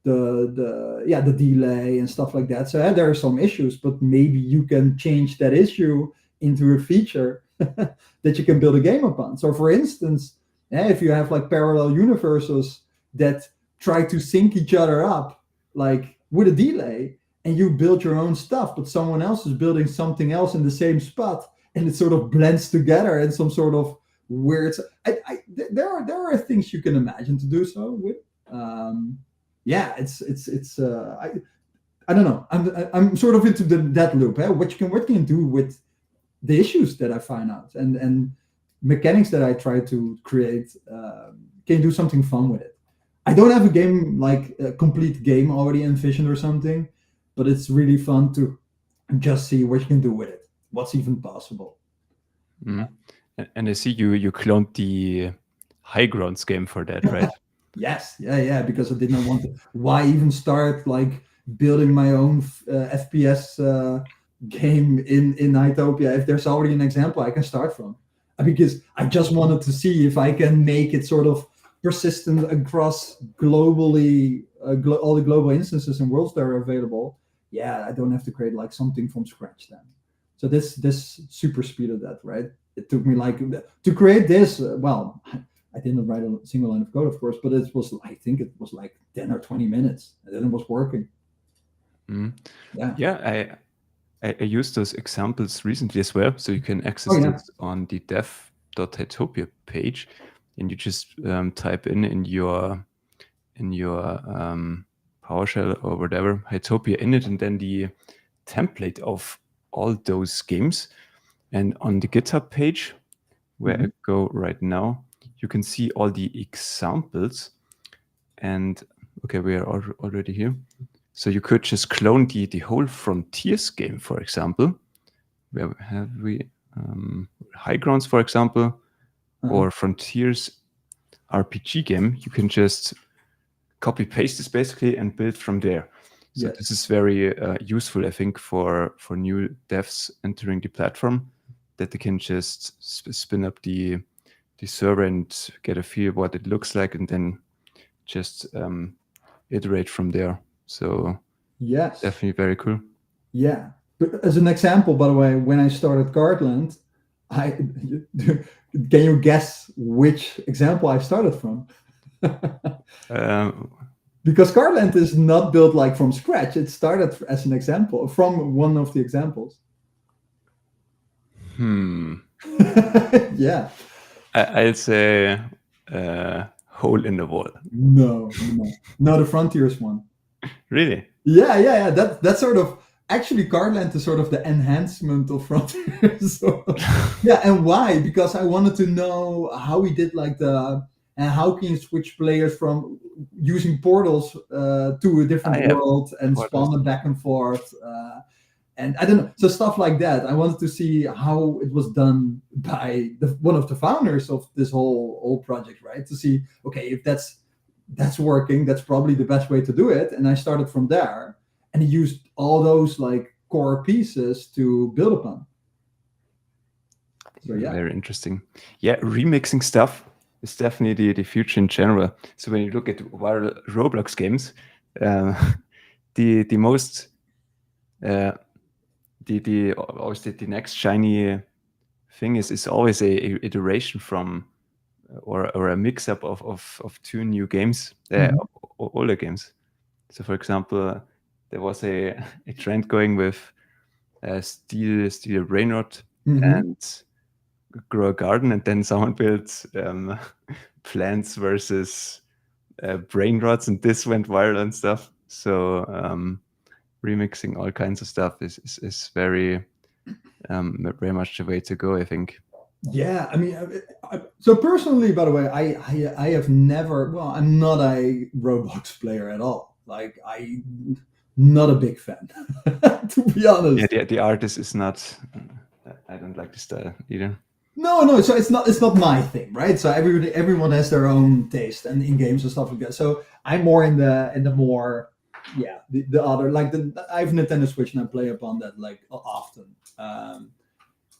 delay and stuff like that. So there are some issues, but maybe you can change that issue into a feature that you can build a game upon. So, for instance, if you have like parallel universes that try to sync each other up, like with a delay, and you build your own stuff, but someone else is building something else in the same spot, and it sort of blends together in some sort of weird. There are things you can imagine to do so with. Yeah, I don't know. I'm sort of into that loop. What can you do with the issues that I find out and mechanics that I try to create? Can you do something fun with it? I don't have a game like a complete game already envisioned or something, but it's really fun to just see what you can do with it. What's even possible. Mm-hmm. And I see you cloned the High Grounds game for that, right? Yes, yeah, because I did not want to. Why even start like building my own FPS game in Hytopia if there's already an example I can start from? Because I just wanted to see if I can make it sort of persistent across globally, all the global instances and worlds that are available. Yeah, I don't have to create like something from scratch then. So this super speeded that, right? It took me like to create this. Well, I didn't write a single line of code, of course, but it was, I think it was like 10 or 20 minutes, and then it was working. Mm. Yeah. I used those examples recently as well. So you can access this on the dev.hytopia page, and you just type in your PowerShell or whatever, Hytopia in it, and then the template of all those games. And on the GitHub page, where I go right now, you can see all the examples. And okay, we are already here. So you could just clone the whole Frontiers game, for example. Where have we High Grounds, for example, or Frontiers RPG game. You can just copy paste this basically and build from there. So this is very useful, I think, for new devs entering the platform, that they can just spin up the server and get a feel of what it looks like, and then just iterate from there. So definitely very cool. Yeah. But as an example, by the way, when I started Cardland, can you guess which example I started from? Because Cardland is not built like from scratch. It started as an example from one of the examples. Yeah. I'll say hole in the wall. No, the Frontiers one. Really? Yeah. That's sort of actually Cardland is sort of the enhancement of Frontiers. So, yeah, and why? Because I wanted to know how we did like and how can you switch players from using portals to a different world and spawn them back and forth. And I don't know, so stuff like that. I wanted to see how it was done by one of the founders of this whole project, right? To see, okay, if that's working, that's probably the best way to do it. And I started from there, and he used all those like core pieces to build upon. So yeah, very interesting. Yeah, remixing stuff is definitely the future in general. So when you look at viral Roblox games, the most obviously the next shiny thing is always a iteration from or a mix up of two new games, older games. So for example, there was a trend going with steal a brain rot Mhm. and grow a garden, and then someone built plants versus brain rots, and this went viral and stuff. So remixing all kinds of stuff is very very much the way to go, I think. Yeah, I mean, so personally, by the way, I have never. Well, I'm not a Roblox player at all. Like, not a big fan, to be honest. Yeah, the artist is not. I don't like the style either. No. So it's not my thing, right? So everyone has their own taste and in games and stuff like that. So I'm more in the more, yeah, the other, like I have Nintendo Switch and I play upon that like often.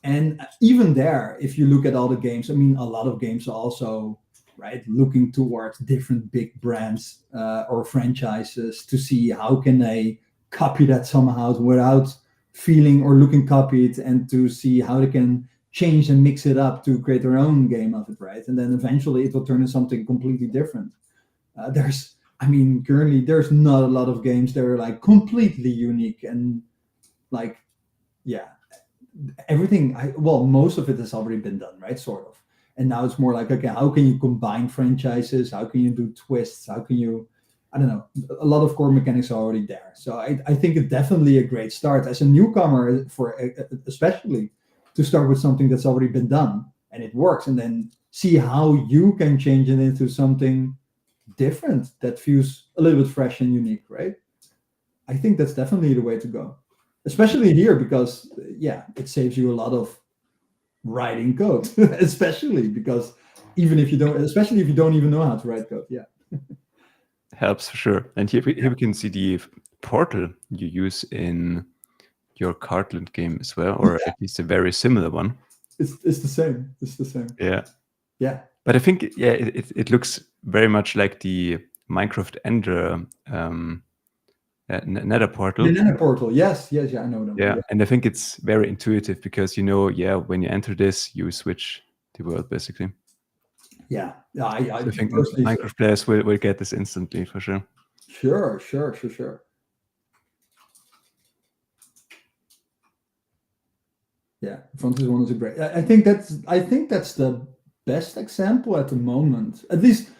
And even there, if you look at all the games, I mean, a lot of games are also, right, looking towards different big brands or franchises to see how can they copy that somehow without feeling or looking copied, and to see how they can change and mix it up to create their own game of it, right? And then eventually it will turn into something completely different. I mean, currently there's not a lot of games that are like completely unique and like, yeah, everything. Well, most of it has already been done, right? Sort of. And now it's more like, okay, how can you combine franchises? How can you do twists? How can you, I don't know, a lot of core mechanics are already there. So I think it's definitely a great start as a newcomer, for especially to start with something that's already been done and it works, and then see how you can change it into something different that feels a little bit fresh and unique, right? I think that's definitely the way to go, especially here, because yeah, it saves you a lot of writing code, especially because especially if you don't even know how to write code. Yeah, Helps for sure. And here we can see the portal you use in your Cartland game as well, or at least a very similar one. it's the same. It's the same. Yeah. But I think it looks very much like the Minecraft Ender Nether portal. The Nether portal, yes, I know them. Yeah, and I think it's very intuitive because when you enter this, you switch the world basically. Yeah, I think Minecraft players will get this instantly for sure. Sure. Yeah, Frontiers one is a great. I think that's the best example at the moment, at least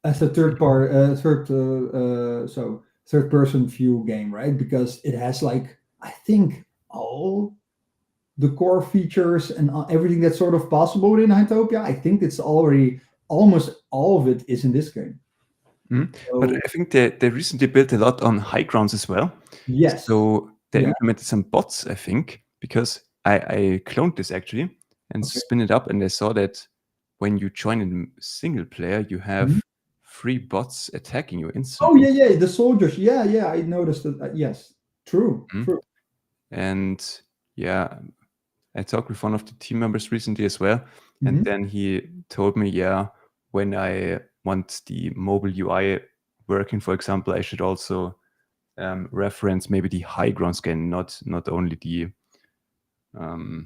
as a third person view game, right? Because it has, like, I think all the core features and everything that's sort of possible within Hytopia. I think it's already almost all of it is in this game. So, but I think they recently built a lot on high grounds as well. Yes. So they implemented some bots, I think, because I cloned this actually and spin it up, and I saw that when you join in single player, you have 3 bots attacking you instantly. Oh yeah, the soldiers. Yeah, I noticed that. Yes, true. And yeah, I talked with one of the team members recently as well, and then he told me, when I want the mobile UI working, for example, I should also reference maybe the high grounds game, not only the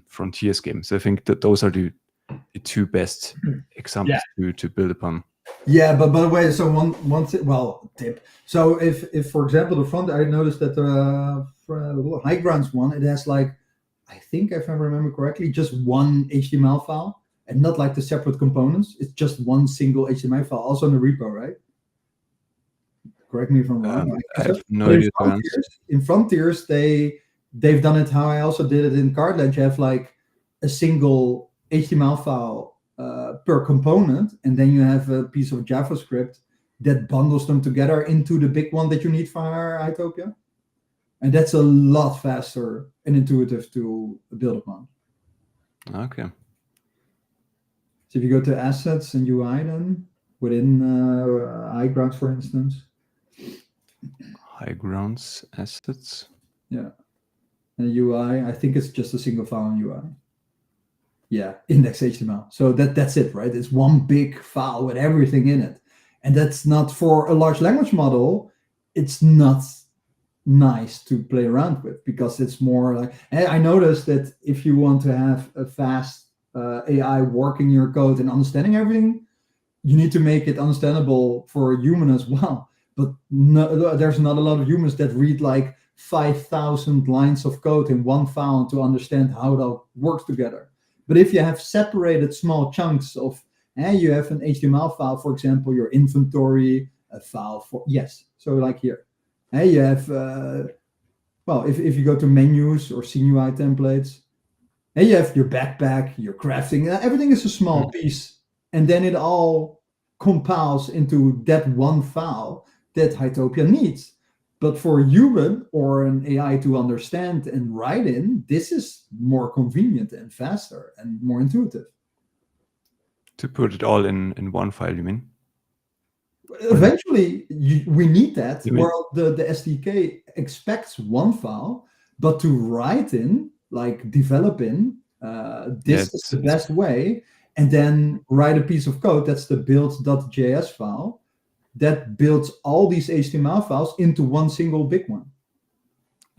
Frontiers game. So I think that those are the 2 best examples to build upon. Yeah, but by the way, so tip. So if for example the front, I noticed that the high grounds one, it has, like, I think if I remember correctly, just one HTML file and not like the separate components. It's just one single HTML file, also in the repo, right? Correct me if I'm wrong. I have no idea. In Frontiers, they've done it how I also did it in Cardland. You have like a single HTML file per component, and then you have a piece of JavaScript that bundles them together into the big one that you need for Hytopia. And that's a lot faster and intuitive to build upon. Okay. So if you go to assets and UI, then within high grounds, for instance. High grounds assets. Yeah. And UI, I think it's just a single file in UI. Yeah, index HTML. So that's it, right? It's one big file with everything in it. And that's not, for a large language model, it's not nice to play around with, because it's more like, I noticed that if you want to have a fast AI working your code and understanding everything, you need to make it understandable for a human as well. But no, there's not a lot of humans that read like 5,000 lines of code in one file to understand how that works together. But if you have separated small chunks of, you have an HTML file, for example, your inventory, a file for, so like here. You have, if you go to menus or CUI templates, you have your backpack, your crafting, everything is a small piece. And then it all compiles into that one file that Hytopia needs. But for a human or an AI to understand and write in, this is more convenient and faster and more intuitive. To put it all in one file, you mean? Eventually, we need that. Well, the SDK expects one file, but to write in, like develop in, this is the best way. And then write a piece of code, that's the build.js file, that builds all these HTML files into one single big one.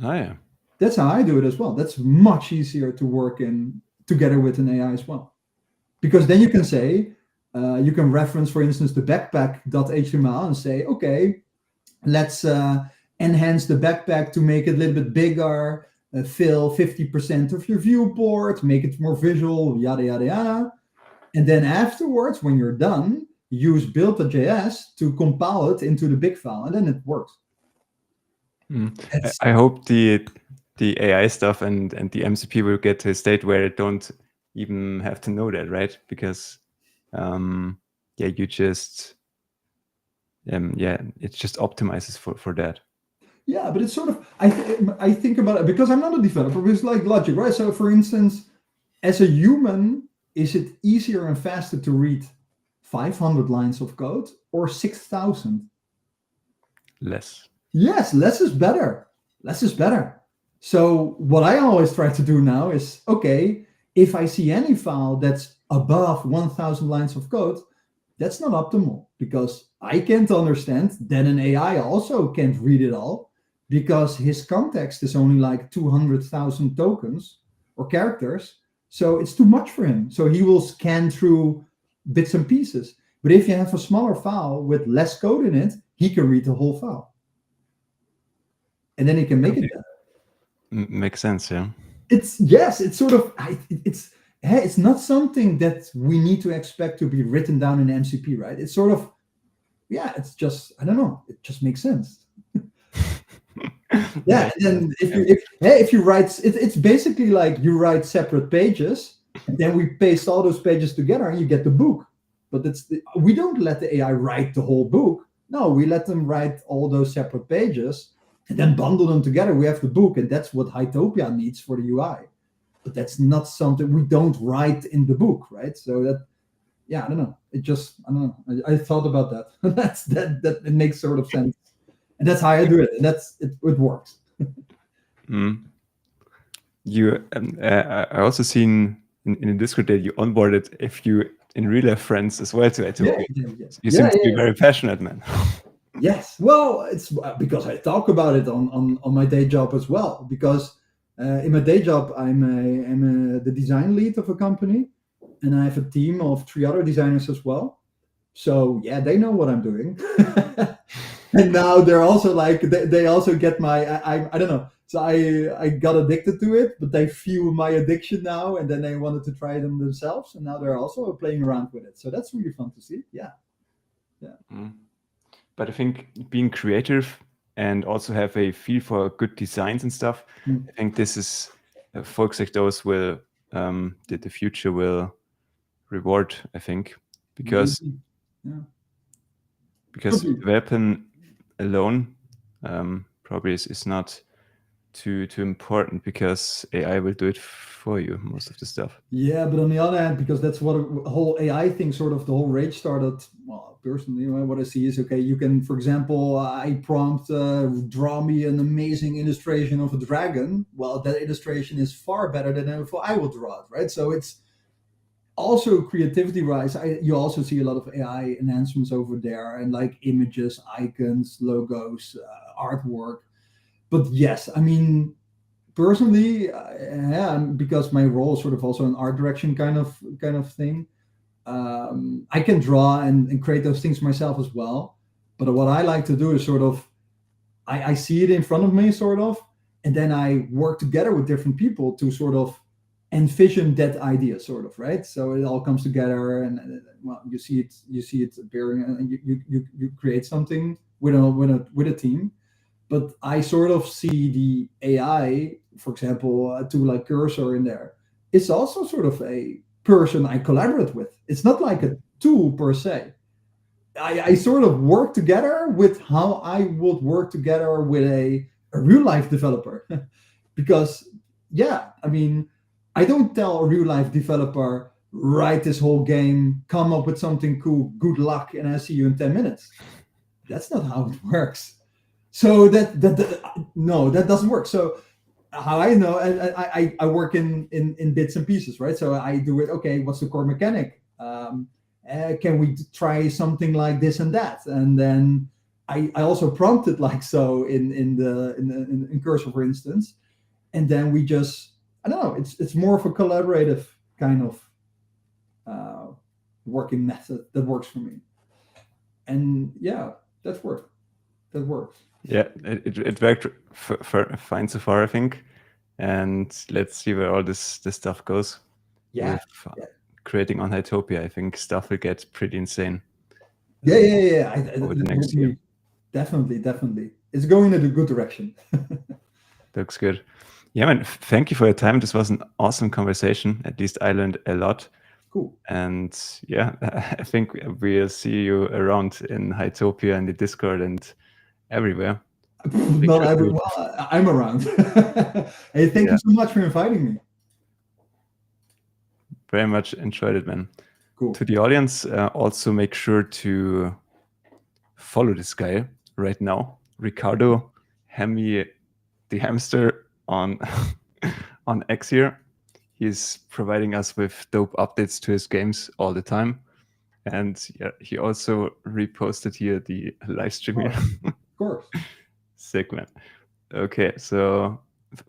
Oh, yeah. That's how I do it as well. That's much easier to work in together with an AI as well. Because then you can say, you can reference, for instance, the backpack.html and say, okay, let's enhance the backpack to make it a little bit bigger, fill 50% of your viewport, make it more visual, yada, yada, yada. And then afterwards, when you're done, use build.js to compile it into the big file, and then it works. I hope the AI stuff and the MCP will get to a state where it don't even have to know that, right? Because you just it just optimizes for that. Yeah, but it's sort of, I think about it because I'm not a developer, but it's like logic, right? So for instance, as a human, is it easier and faster to read 500 lines of code or 6,000? Less. Yes, less is better. Less is better. So what I always try to do now is, okay, if I see any file that's above 1,000 lines of code, that's not optimal because I can't understand. Then an AI also can't read it all because his context is only like 200,000 tokens or characters. So it's too much for him. So he will scan through bits and pieces. But if you have a smaller file with less code in it, he can read the whole file. And then he can make it better. Makes sense, yeah. It's sort of, it's not something that we need to expect to be written down in MCP, right? It's sort of, it's just, I don't know, it just makes sense. And then if you write, it's basically like you write separate pages, and then we paste all those pages together and you get the book. But we don't let the AI write the whole book. No, we let them write all those separate pages and then bundle them together. We have the book, and that's what Hytopia needs for the UI. But that's not something we don't write in the book, right? So that, I don't know. It just, I don't know. I thought about that. that it makes sort of sense, and that's how I do it, and it works. You, I also seen in the Discord that you onboarded a few in real life friends as well to Hytopia. You seem to be very passionate, man. Yes, well, it's because I talk about it on my day job as well. Because in my day job, I'm the design lead of a company, and I have a team of 3 other designers as well. So they know what I'm doing, and now they're also like they also get my I don't know. So I got addicted to it, but they feel my addiction now, and then they wanted to try them themselves, and now they're also playing around with it. So that's really fun to see. Yeah. But I think being creative and also have a feel for good designs and stuff, I think this is folks like those will that the future will reward. I think because developing alone probably is not too important because AI will do it for you most of the stuff. Yeah, but on the other hand, because that's what a whole AI thing, sort of the whole rage started. Well, personally, what I see is, okay, you can, for example, I prompt draw me an amazing illustration of a dragon. Well, that illustration is far better than if I will draw it, right? So it's also creativity-wise, you also see a lot of AI enhancements over there, and like images, icons, logos, artwork. But yes, I mean, personally, because my role is sort of also an art direction kind of thing, I can draw and create those things myself as well. But what I like to do is sort of, I see it in front of me, sort of, and then I work together with different people to sort of envision that idea, sort of, right? So it all comes together, and well, you see it appearing, and you create something with a team. But I sort of see the AI, for example, a tool like Cursor in there. It's also sort of a person I collaborate with. It's not like a tool per se. I sort of work together with how I would work together with a real life developer. Because, yeah, I mean, I don't tell a real life developer, write this whole game, come up with something cool, good luck, and I see you in 10 minutes. That's not how it works. So no, that doesn't work. So how I know, I work in bits and pieces, right? So I do it. Okay, what's the core mechanic? Can we try something like this and that? And then I also prompted like so in Cursor, for instance, and then we just, I don't know. It's more of a collaborative kind of working method that works for me. And yeah, that works. That works. Yeah, it worked fine so far, I think. And let's see where all this stuff goes. Yeah. With creating on Hytopia, I think stuff will get pretty insane. Yeah. Over the next year. Definitely. It's going in a good direction. Looks good. Yeah, man, thank you for your time. This was an awesome conversation. At least I learned a lot. Cool. And yeah, I think we'll see you around in Hytopia and the Discord and everywhere. Not everyone. I'm around. Hey, thank you so much for inviting me. Very much enjoyed it, man. Cool. To the audience, also make sure to follow this guy right now, Ricardo Hemi the Hamster on on X here. He's providing us with dope updates to his games all the time. And yeah, he also reposted here the live stream here. Of course. Sick, man. Okay, so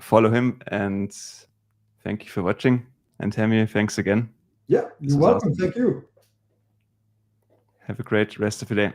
follow him, and thank you for watching. And Hemi, thanks again. Yeah, you're welcome. Awesome. Thank you. Have a great rest of the day.